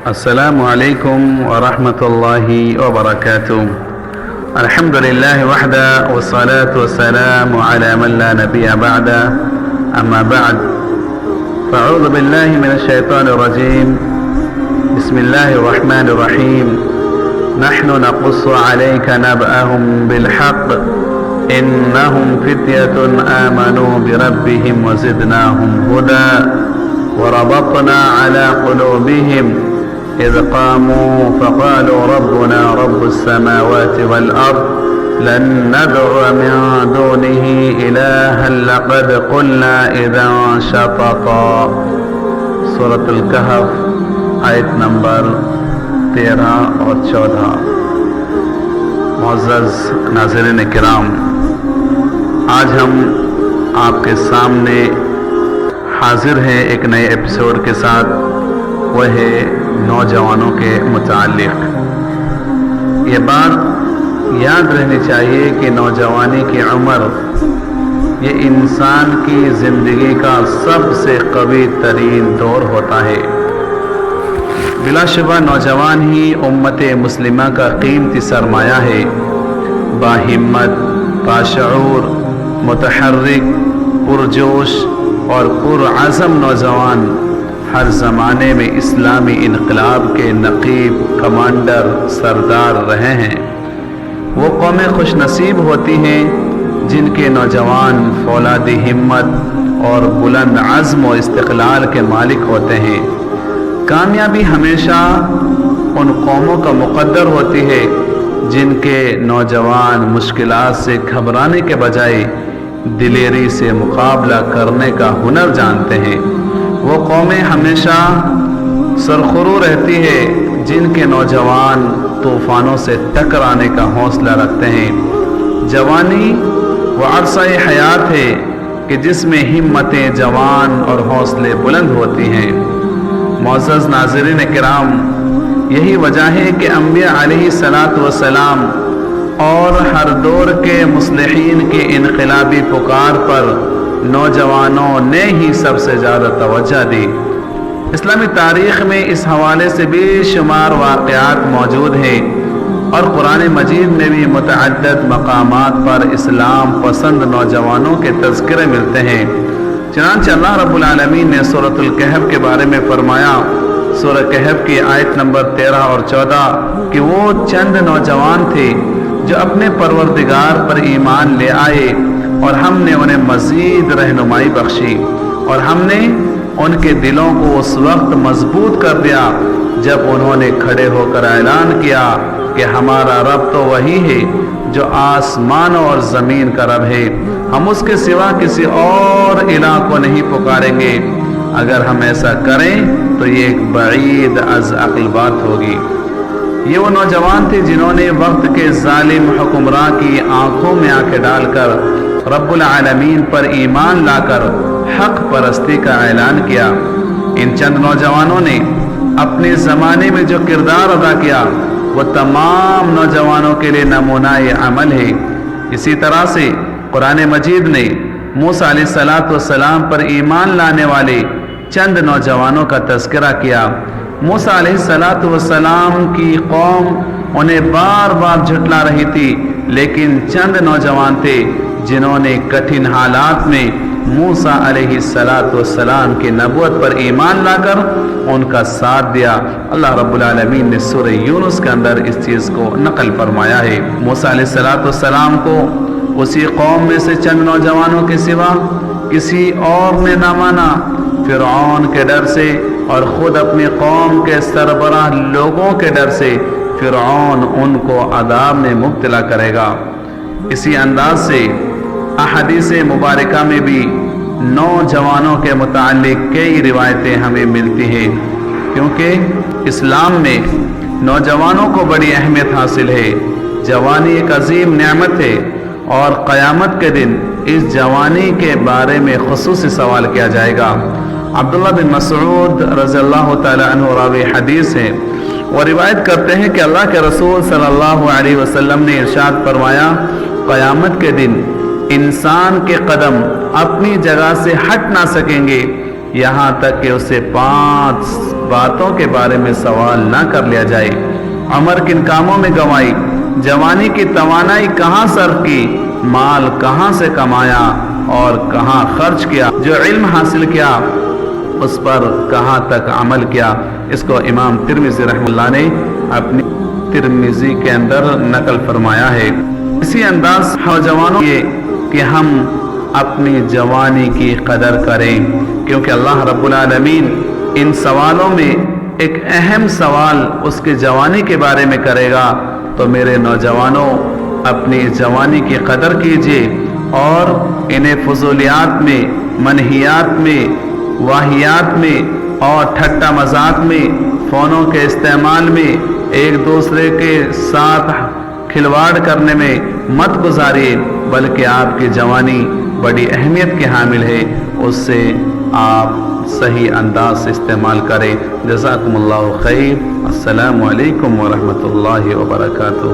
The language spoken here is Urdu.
السلام عليكم ورحمة الله وبركاته. الحمد لله وحده والصلاة والسلام على من لا نبي بعده. أما بعد فأعوذ بالله من الشيطان الرجيم. بسم الله الرحمن الرحيم. نحن نقص عليك نبأهم بالحق إنهم فتية آمنوا بربهم وزدناهم هدى وربطنا على قلوبهم إذ قاموا فقالوا ربنا رب السماوات والأرض لن ندعو من دونه إلها لقد قلنا إذا شططا. سورة الكهف آیت نمبر 13 اور 14. معزز ناظرین کرام، آج ہم آپ کے سامنے حاضر ہیں ایک نئے ایپیسوڈ کے ساتھ. وہ ہے نوجوانوں کے متعلق. یہ بات یاد رہنی چاہیے کہ نوجوانی کی عمر یہ انسان کی زندگی کا سب سے قوی ترین دور ہوتا ہے. بلا شبہ نوجوان ہی امت مسلمہ کا قیمتی سرمایہ ہے. باہمت، باشعور، متحرک، پرجوش اور پرعزم نوجوان ہر زمانے میں اسلامی انقلاب کے نقیب، کمانڈر، سردار رہے ہیں. وہ قومیں خوش نصیب ہوتی ہیں جن کے نوجوان فولادی ہمت اور بلند عزم و استقلال کے مالک ہوتے ہیں. کامیابی ہمیشہ ان قوموں کا مقدر ہوتی ہے جن کے نوجوان مشکلات سے گھبرانے کے بجائے دلیری سے مقابلہ کرنے کا ہنر جانتے ہیں. وہ قومیں ہمیشہ سرخرو رہتی ہے جن کے نوجوان طوفانوں سے ٹکرانے کا حوصلہ رکھتے ہیں. جوانی وہ عرصہ حیات ہے کہ جس میں ہمتیں جوان اور حوصلے بلند ہوتی ہیں. معزز ناظرین کرام، یہی وجہ ہے کہ انبیاء علیہ السلام اور ہر دور کے مصلحین کی انقلابی پکار پر نوجوانوں نے ہی سب سے زیادہ توجہ دی. اسلامی تاریخ میں اس حوالے سے بے شمار واقعات موجود ہیں اور قرآن مجید میں بھی متعدد مقامات پر اسلام پسند نوجوانوں کے تذکرے ملتے ہیں. چنانچہ اللہ رب العالمین نے سورۃ الکہف کے بارے میں فرمایا، سورہ کہف کی آیت نمبر 13 اور 14، کہ وہ چند نوجوان تھے جو اپنے پروردگار پر ایمان لے آئے اور ہم نے انہیں مزید رہنمائی بخشی اور ہم نے ان کے دلوں کو اس وقت مضبوط کر دیا جب انہوں نے کھڑے ہو کر اعلان کیا کہ ہمارا رب تو وہی ہے جو آسمان اور زمین کا رب ہے، ہم اس کے سوا کسی اور الہ کو نہیں پکاریں گے. اگر ہم ایسا کریں تو یہ ایک بعید از عقل بات ہوگی. یہ وہ نوجوان تھے جنہوں نے وقت کے ظالم حکمراں کی آنکھوں میں آنکھیں ڈال کر رب العالمین پر ایمان لا کر حق پرستی کا اعلان کیا. ان چند نوجوانوں نے اپنے زمانے میں جو کردار ادا کیا وہ تمام نوجوانوں کے لیے نمونہ عمل ہے. اسی طرح سے قرآن مجید نے موسیٰ علیہ السلام پر ایمان لانے والے چند نوجوانوں کا تذکرہ کیا. موسیٰ علیہ السلام کی قوم انہیں بار بار جھٹلا رہی تھی، لیکن چند نوجوان تھے جنہوں نے کٹھن حالات میں موسیٰ علیہ السلام کی نبوت پر ایمان لا کر ان کا ساتھ دیا. اللہ رب العالمین نے سورہ یونس کے اندر اس چیز کو نقل فرمایا ہے. موسیٰ علیہ السلام کو اسی قوم میں سے چند نوجوانوں کے سوا کسی اور نے نہ مانا. فرعون کے ڈر سے اور خود اپنی قوم کے سربراہ لوگوں کے ڈر سے فرعون ان کو عذاب میں مبتلا کرے گا. اسی انداز سے احادیث مبارکہ میں بھی نوجوانوں کے متعلق کئی روایتیں ہمیں ملتی ہیں، کیونکہ اسلام میں نوجوانوں کو بڑی اہمیت حاصل ہے. جوانی ایک عظیم نعمت ہے اور قیامت کے دن اس جوانی کے بارے میں خصوصی سوال کیا جائے گا. عبداللہ بن مسعود رضی اللہ تعالی عنہ راوی حدیث ہے، وہ روایت کرتے ہیں کہ اللہ کے رسول صلی اللہ علیہ وسلم نے ارشاد فرمایا، قیامت کے دن انسان کے قدم اپنی جگہ سے ہٹ نہ سکیں گے یہاں تک کہ اسے 5 باتوں کے بارے میں سوال نہ کر لیا جائے۔ عمر کن کاموں میں گنوائی، جوانی کی توانائی کہاں صرف کی، مال کہاں سے کمایا اور کہاں خرچ کیا، جو علم حاصل کیا اس پر کہاں تک عمل کیا۔ اس کو امام ترمذی رحمہ اللہ نے اپنی ترمذی کے اندر نقل فرمایا ہے۔ اسی انداز نوجوانوں یہ کہ ہم اپنی جوانی کی قدر کریں، کیونکہ اللہ رب العالمین ان سوالوں میں ایک اہم سوال اس کی جوانی کے بارے میں کرے گا۔ تو میرے نوجوانوں اپنی جوانی کی قدر کیجیے اور انہیں فضولیات میں، منہیات میں، واہیات میں اور ٹھٹا مذاق میں، فونوں کے استعمال میں، ایک دوسرے کے ساتھ کھلواڑ کرنے میں مت گزاریے، بلکہ آپ کی جوانی بڑی اہمیت کے حامل ہے، اس سے آپ صحیح انداز سے استعمال کریں۔ جزاکم اللہ خیر۔ السلام علیکم ورحمۃ اللہ وبرکاتہ۔